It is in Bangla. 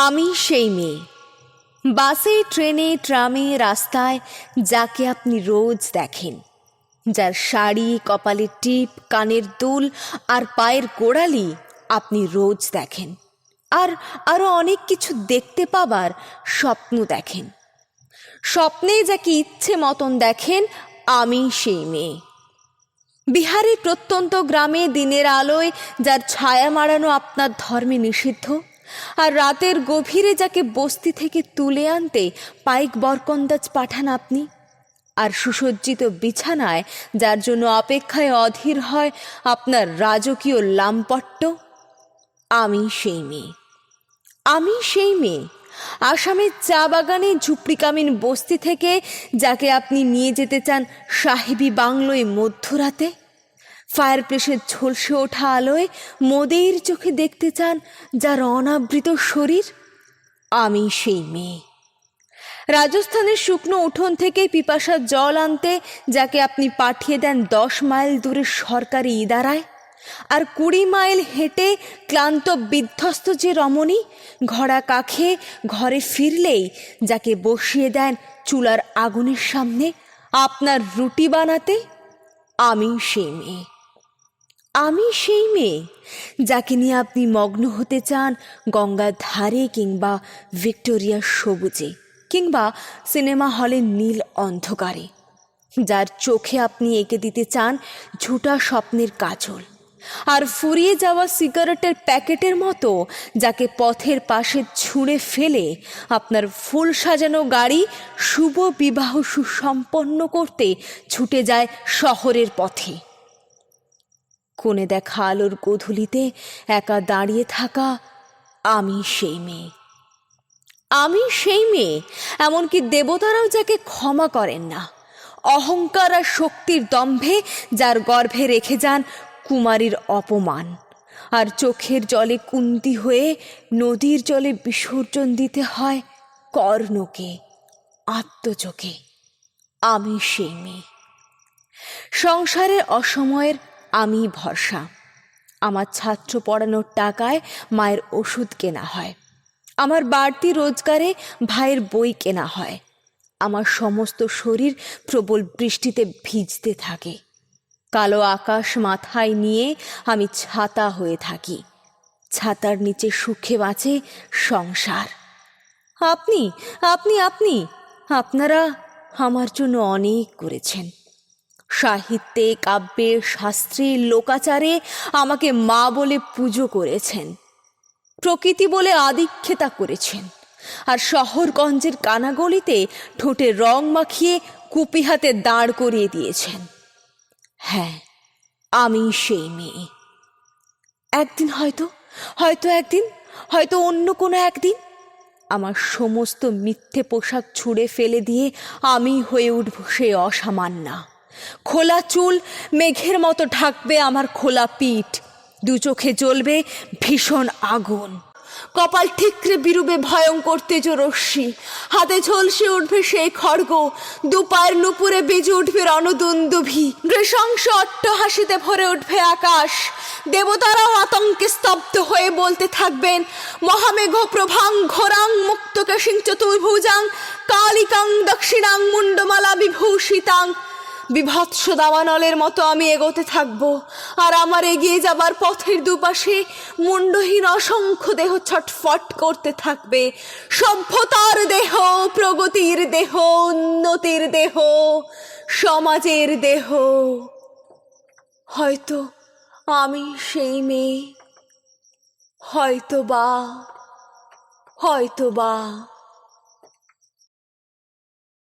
আমি সেই মেয়ে, বাসে, ট্রেনে, ট্রামে, রাস্তায় যাকে আপনি রোজ দেখেন, যার শাড়ি, কপালের টিপ, কানের দুল আর পায়ের গোড়ালি আপনি রোজ দেখেন, আর আরও অনেক কিছু দেখতে পাবার স্বপ্ন দেখেন। স্বপ্নে যাকে ইচ্ছে মতন দেখেন, আমি সেই মেয়ে। বিহারের প্রত্যন্ত গ্রামে দিনের আলোয় যার ছায়া মাড়ানো আপনার ধর্মে নিষিদ্ধ, আর রাতের গভীরে যাকে বস্তি থেকে তুলে আনতে পাইক বরকন্দাজ পাঠান আপনি, আর সুসজ্জিত বিছানায় যার জন্য অপেক্ষায় অধীর হয় আপনার রাজকীয় লামপট্ট, আমি সেই মেয়ে। আমি সেই মেয়ে আসামের চা বাগানে ঝুপড়িকামিন বস্তি থেকে যাকে আপনি নিয়ে যেতে চান সাহেবী বাংলোয় মধ্যরাতে, ফায়ার প্লেসের ঝলসে ওঠা আলোয় মোদের চোখে দেখতে চান যার অনাবৃত শরীর, আমি সেই মেয়ে। রাজস্থানের শুকনো উঠোন থেকে পিপাসার জল আনতে যাকে আপনি পাঠিয়ে দেন 10 মাইল দূরের সরকারি ইদারায়, আর 20 মাইল হেঁটে ক্লান্ত বিধ্বস্ত যে রমণী ঘোড়া কাখে ঘরে ফিরলেই যাকে বসিয়ে দেন চুলার আগুনের সামনে আপনার রুটি বানাতে, আমি সেই মেয়ে। আমি সেই মেয়ে যাকে নিয়ে আপনি মগ্ন হতে চান গঙ্গার ধারে, কিংবা ভিক্টোরিয়ার সবুজে, কিংবা সিনেমা হলের নীল অন্ধকারে, যার চোখে আপনি এঁকে দিতে চান ঝুটা স্বপ্নের কাজল, আর ফুরিয়ে যাওয়া সিগারেটের প্যাকেটের মতো যাকে পথের পাশে ছুঁড়ে ফেলে আপনার ফুল সাজানো গাড়ি শুভ বিবাহ সুসম্পন্ন করতে ছুটে যায় শহরের পথে। কোণে দেখা আলোর গোধূলিতে একা দাঁড়িয়ে থাকা আমি সেই মেয়ে। আমি সেই মেয়ে এমনকি দেবতারাও যাকে ক্ষমা করেন না, অহংকার আর শক্তির দম্ভে যার গর্ভে রেখে যান কুমারীর অপমান, আর চোখের জলে কুন্তি হয়ে নদীর জলে বিসর্জন দিতে হয় কর্ণকে আত্মচোখে, আমি সেই মেয়ে। সংসারের অসময়ের আমি ভরসা, আমার ছাত্র পড়ানোর টাকায় মায়ের ওষুধ কেনা হয়, আমার বাড়তি রোজগারে ভাইয়ের বই কেনা হয়, আমার সমস্ত শরীর প্রবল বৃষ্টিতে ভিজতে থাকে, কালো আকাশ মাথায় নিয়ে আমি ছাতা হয়ে থাকি, ছাতার নিচে সুখে বাঁচে সংসার। আপনি আপনি আপনি আপনারা আমার জন্য অনেক করেছেন। সাহিত্যে, কাব্যে, শাস্ত্রে, লোকাচারে আমাকে মা বলে পুজো করেছেন, প্রকৃতি বলে আদিক্ষেতা করেছেন, আর শহরগঞ্জের কানাগলিতে ঠোঁটে রং মাখিয়ে কুপি হাতে দাঁড় করিয়ে দিয়েছেন। হ্যাঁ, আমি সেই মেয়ে। একদিন হয়তো অন্য কোনো একদিন আমার সমস্ত মিথ্যে পোশাক ছুঁড়ে ফেলে দিয়ে আমি হয়ে উঠব সে অসামান্যা। খোলা চুল মেঘের মতো ঢাকবে আমার খোলা পিঠ, দু চোখে জ্বলবে ভীষণ আগুন, কপাল ঠিকরে বিরুবে ভয়ঙ্কর তেজরশ্মি, হাতে ঝলসে উঠবে সেই খড়গ, দুপায়ের নুপুরে বেজে উঠবে রণদুন্দুভি, নৃশংস অট্টহাসিতে ভরে উঠবে আকাশ। দেবতারাও আতঙ্কে স্তব্ধ হয়ে বলতে থাকবেন, মহামেঘ প্রভাং ঘোরাং মুক্তকেশিং চতুর্ভুজাং কালিকাং দক্ষিণাং মুন্ডমালা বিভূষিতাং। বিভৎস দাবানলের মতো আমি এগোতে থাকব, আর আমার এগিয়ে যাবার পথের দুপাশে মুন্ডহীন অসংখ্য দেহ ছটফট করতে থাকবে। সভ্যতার দেহ, প্রগতির দেহ, উন্নতির দেহ, সমাজের দেহ। হয়তো আমি সেই মেয়ে, হয়তো বা।